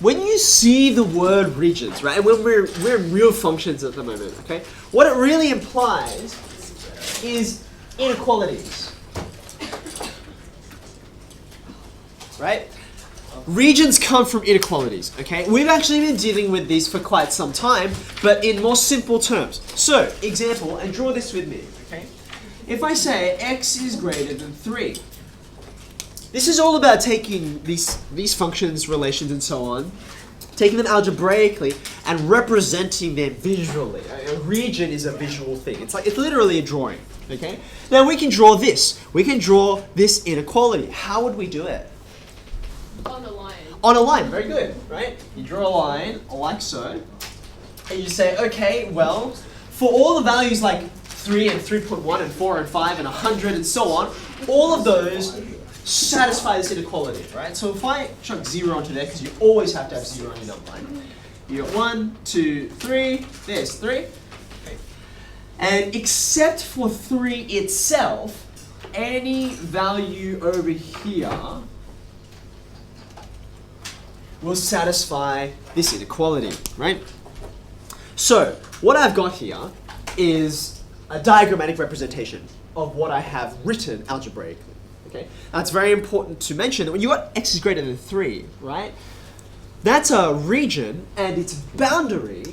when you see the word regions, right, and when we're in real functions at the moment, okay, what it really implies is inequalities, right? Regions come from inequalities, okay? We've actually been dealing with these for quite some time, but in more simple terms. So, example, and draw this with me, okay? If I say x is greater than 3, this is all about taking these functions, relations, and so on, taking them algebraically and representing them visually. A region is a visual thing. It's literally a drawing, okay? Now we can draw this. We can draw this inequality. How would we do it? On a line. On a line, very good, right? You draw a line like so, and you say, okay, well, for all the values like 3 and 3.1 and 4 and 5 and 100 and so on, all of those satisfy this inequality, right? So if I chuck 0 onto there, because you always have to have 0 on your number line, you got 1, 2, 3, there's 3. Okay. And except for 3 itself, any value over here will satisfy this inequality, right? So what I've got here is a diagrammatic representation of what I have written algebraically. Okay, now it's very important to mention that when you got x is greater than 3, right? That's a region, and its boundary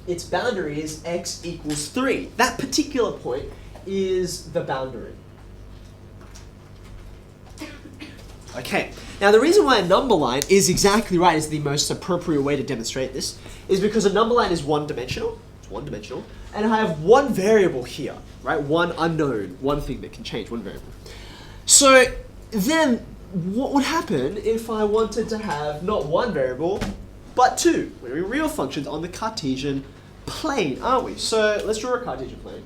is x equals 3. That particular point is the boundary. Okay, now the reason why a number line is exactly right, is the most appropriate way to demonstrate this, is because a number line is one-dimensional. It's one-dimensional, and I have one variable here, right? One unknown, one thing that can change, one variable. So then what would happen if I wanted to have not one variable, but two? We're in real functions on the Cartesian plane, aren't we? So let's draw a Cartesian plane.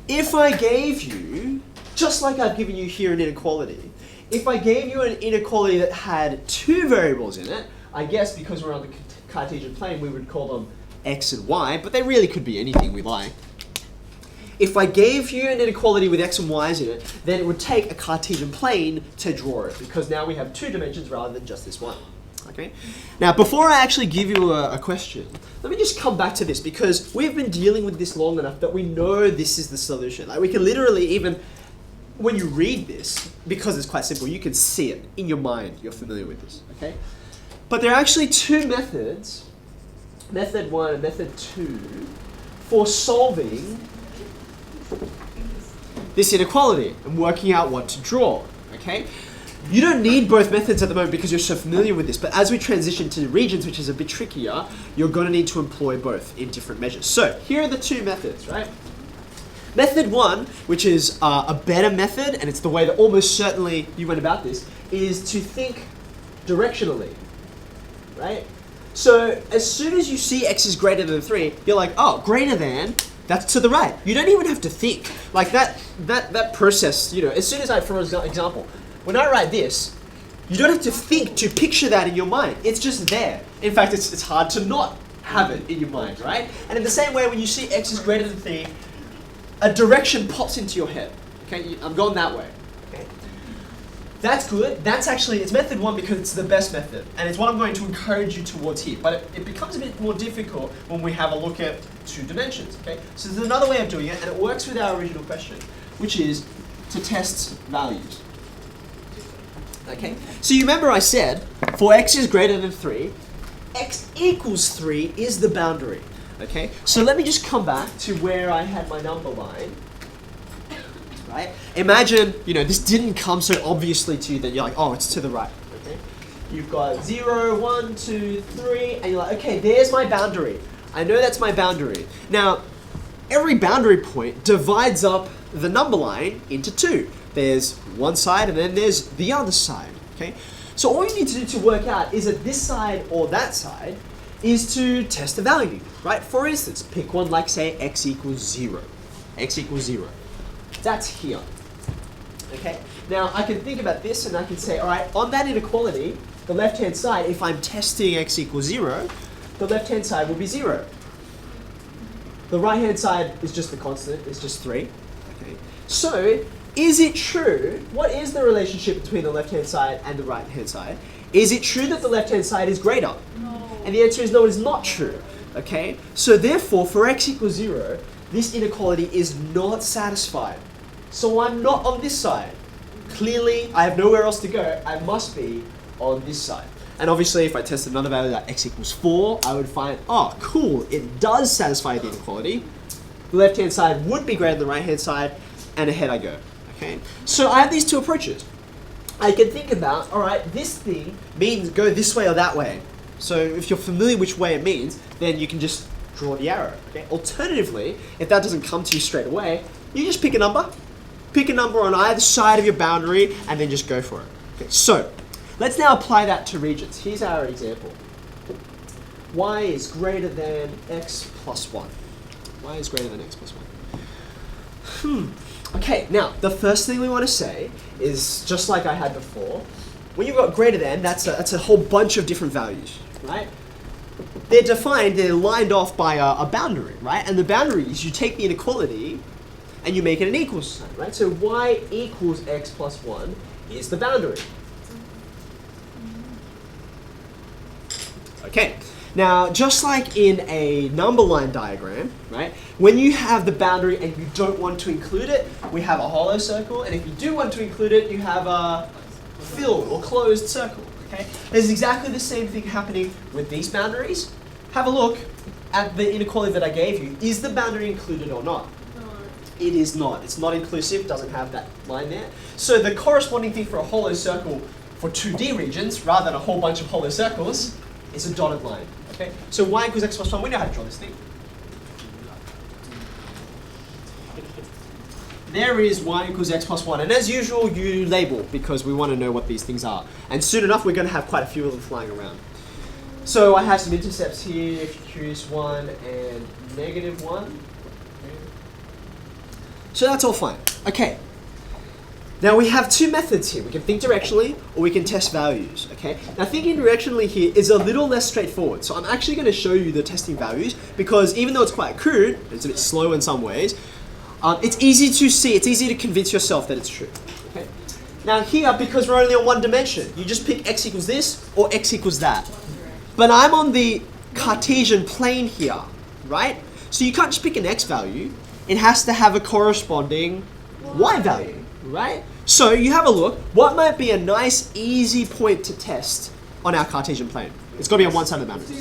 If I gave you, just like I've given you here an inequality, if I gave you an inequality that had two variables in it, I guess because we're on the Cartesian plane, we would call them x and y, but they really could be anything we like. If I gave you an inequality with x and y's in it, then it would take a Cartesian plane to draw it, because now we have two dimensions rather than just this one. Okay. Now, before I actually give you a question, let me just come back to this, because we've been dealing with this long enough that we know this is the solution. Like, we can literally, even when you read this, because it's quite simple, you can see it in your mind. You're familiar with this. Okay. But there are actually two methods, method 1 and method 2, for solving this inequality and working out what to draw. Okay. You don't need both methods at the moment because you're so familiar with this, but as we transition to regions, which is a bit trickier, you're going to need to employ both in different measures. So here are the two methods, right? Method 1, which is a better method, and it's the way that almost certainly you went about this, is to think directionally, right? So as soon as you see x is greater than 3, you're like, oh, greater than, that's to the right. You don't even have to think. Like that process, you know, as soon as for example, when I write this, you don't have to think to picture that in your mind. It's just there. In fact, it's hard to not have it in your mind, right? And in the same way, when you see x is greater than 3, a direction pops into your head. Okay, I'm going that way. Okay, that's good. That's actually, it's method 1 because it's the best method, and it's what I'm going to encourage you towards here. But it becomes a bit more difficult when we have a look at two dimensions. Okay, so there's another way of doing it, and it works with our original question, which is to test values. Okay, so you remember I said, for x is greater than 3, x equals 3 is the boundary. Okay, so let me just come back to where I had my number line. Right? Imagine, you know, this didn't come so obviously to you that you're like, oh, it's to the right. Okay, you've got 0, 1, 2, 3, and you're like, okay, there's my boundary. I know that's my boundary. Now, every boundary point divides up the number line into two. There's one side and then there's the other side, okay? So all you need to do to work out is that this side or that side is to test the value, right? For instance, pick one like, say, x equals 0. X equals 0. That's here, okay? Now, I can think about this and I can say, all right, on that inequality, the left-hand side, if I'm testing x equals 0, the left-hand side will be 0. The right-hand side is just the constant, it's just 3, okay? So, is it true, what is the relationship between the left-hand side and the right-hand side? Is it true that the left-hand side is greater? No. And the answer is no, it is not true. Okay? So therefore, for x equals 0, this inequality is not satisfied. So I'm not on this side. Clearly, I have nowhere else to go. I must be on this side. And obviously, if I tested another value like x equals 4, I would find, oh, cool, it does satisfy the inequality. The left-hand side would be greater than the right-hand side, and ahead I go. Okay? So I have these two approaches. I can think about, all right, this thing means go this way or that way. So if you're familiar which way it means, then you can just draw the arrow. Okay? Alternatively, if that doesn't come to you straight away, you just pick a number. Pick a number on either side of your boundary, and then just go for it. Okay? So let's now apply that to regions. Here's our example. Y is greater than x plus 1. Y is greater than x plus 1. Okay, now, the first thing we want to say is, just like I had before, when you've got greater than, that's a whole bunch of different values, right? They're defined, they're lined off by a boundary, right? And the boundary is you take the inequality and you make it an equals sign, right? So y equals x plus 1 is the boundary. Okay. Now, just like in a number line diagram, right, when you have the boundary and you don't want to include it, we have a hollow circle, and if you do want to include it, you have a filled or closed circle, okay? There's exactly the same thing happening with these boundaries. Have a look at the inequality that I gave you. Is the boundary included or not? No. It is not. It's not inclusive, doesn't have that line there. So the corresponding thing for a hollow circle for 2D regions, rather than a whole bunch of hollow circles, is a dotted line. Okay, so y equals x plus 1, we know how to draw this thing. There is y equals x plus 1, and as usual, you label because we want to know what these things are. And soon enough, we're going to have quite a few of them flying around. So I have some intercepts here, if you're curious, 1 and -1. So that's all fine. Okay. Now we have two methods here. We can think directionally or we can test values, okay? Now thinking directionally here is a little less straightforward. So I'm actually going to show you the testing values because even though it's quite crude, it's a bit slow in some ways, it's easy to see, it's easy to convince yourself that it's true, okay? Now here, because we're only on one dimension, you just pick x equals this or x equals that. But I'm on the Cartesian plane here, right? So you can't just pick an x value. It has to have a corresponding y value, right? So you have a look. What might be a nice, easy point to test on our Cartesian plane? It's got to be on one side of the boundary.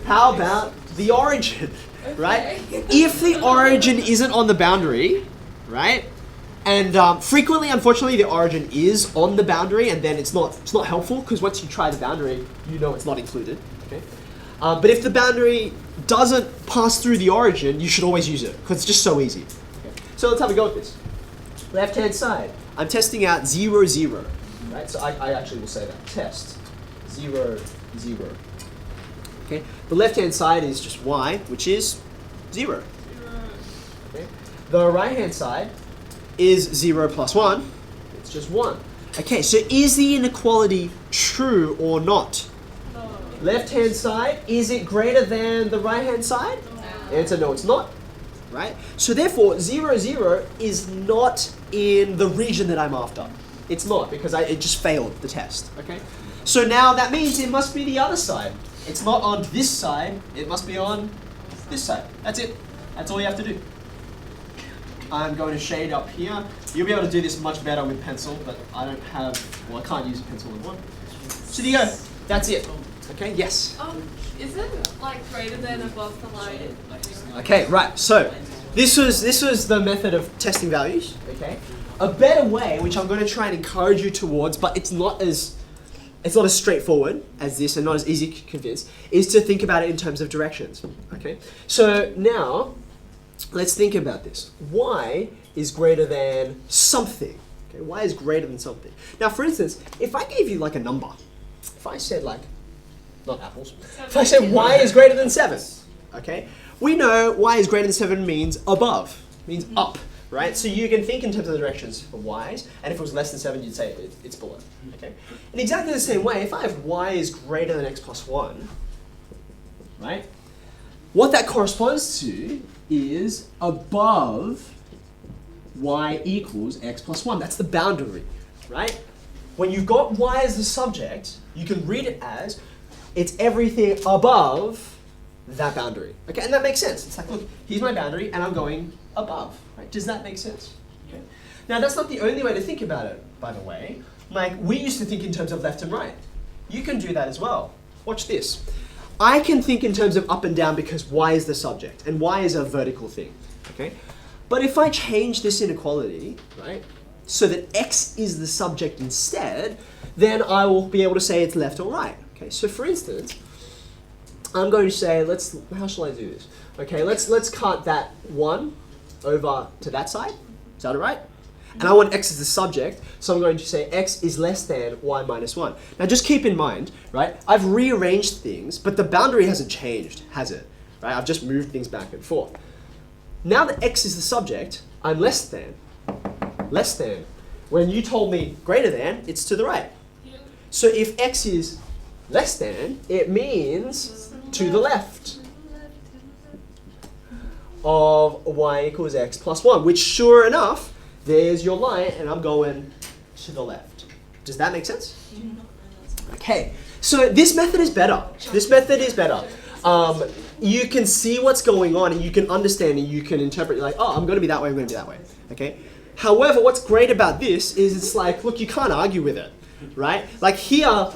How about the origin, right? If the origin isn't on the boundary, right? And frequently, unfortunately, the origin is on the boundary, and then it's not helpful because once you try the boundary, you know it's not included. Okay. But if the boundary doesn't pass through the origin, you should always use it because it's just so easy. Okay. So let's have a go at this. Left-hand side, I'm testing out 0, 0, right? So I actually will say that. Test 0, 0. Okay. The left-hand side is just y, which is 0. Okay. The right-hand side is 0 plus 1. It's just 1. Okay, so is the inequality true or not? No. Left-hand side, is it greater than the right-hand side? No. Answer, no, it's not. Right? So therefore, 0, 0 is not in the region that I'm after. It's not, because it just failed the test. Okay? So now that means it must be the other side. It's not on this side, it must be on this side. That's it. That's all you have to do. I'm going to shade up here. You'll be able to do this much better with pencil, but I don't have, well, I can't use a pencil with one. So there you go. That's it. Okay, yes. Is it like greater than above the line? Okay, right. So this was the method of testing values. Okay, a better way, which I'm going to try and encourage you towards, but it's not as straightforward as this, and not as easy to convince, is to think about it in terms of directions. Okay, so now let's think about this. Y is greater than something. Okay, Y is greater than something. Now, for instance, if I gave you like a number, if I said like, not apples, if I said Y is greater than 7, okay, we know Y is greater than 7 means above, means up, right? So you can think in terms of the directions for Y's, and if it was less than 7, you'd say it's below, okay? In exactly the same way, if I have Y is greater than X plus 1, right, what that corresponds to is above y equals x plus 1. That's the boundary, right? When you've got y as the subject, you can read it as it's everything above that boundary. Okay, and that makes sense. It's like, look, here's my boundary, and I'm going above. Right? Does that make sense? Okay. Now, that's not the only way to think about it, by the way. Like, we used to think in terms of left and right. You can do that as well. Watch this. I can think in terms of up and down because y is the subject, and y is a vertical thing. Okay. But if I change this inequality, right, so that x is the subject instead, then I will be able to say it's left or right. Okay, so for instance, I'm going to say, how shall I do this? Okay, let's cut that 1 over to that side. Is that all right? And I want x as the subject, so I'm going to say x is less than y minus 1. Now just keep in mind, right, I've rearranged things, but the boundary hasn't changed, has it? Right, I've just moved things back and forth. Now that x is the subject, I'm less than. When you told me greater than, it's to the right. Yeah. So if x is less than, it means to the left of y equals x plus 1, which sure enough, there's your line, and I'm going to the left. Does that make sense? Okay, so this method is better. You can see what's going on, and you can understand, and you can interpret, like, oh, I'm going to be that way, I'm going to be that way. Okay. However, what's great about this is it's like, look, you can't argue with it, right? Like here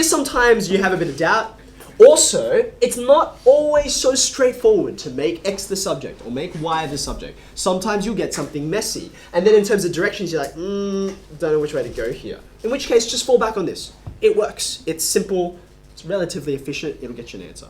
sometimes you have a bit of doubt. Also, it's not always so straightforward to make x the subject or make y the subject. Sometimes you'll get something messy. And then in terms of directions, you're like, don't know which way to go here. In which case, just fall back on this. It works. It's simple. It's relatively efficient. It'll get you an answer.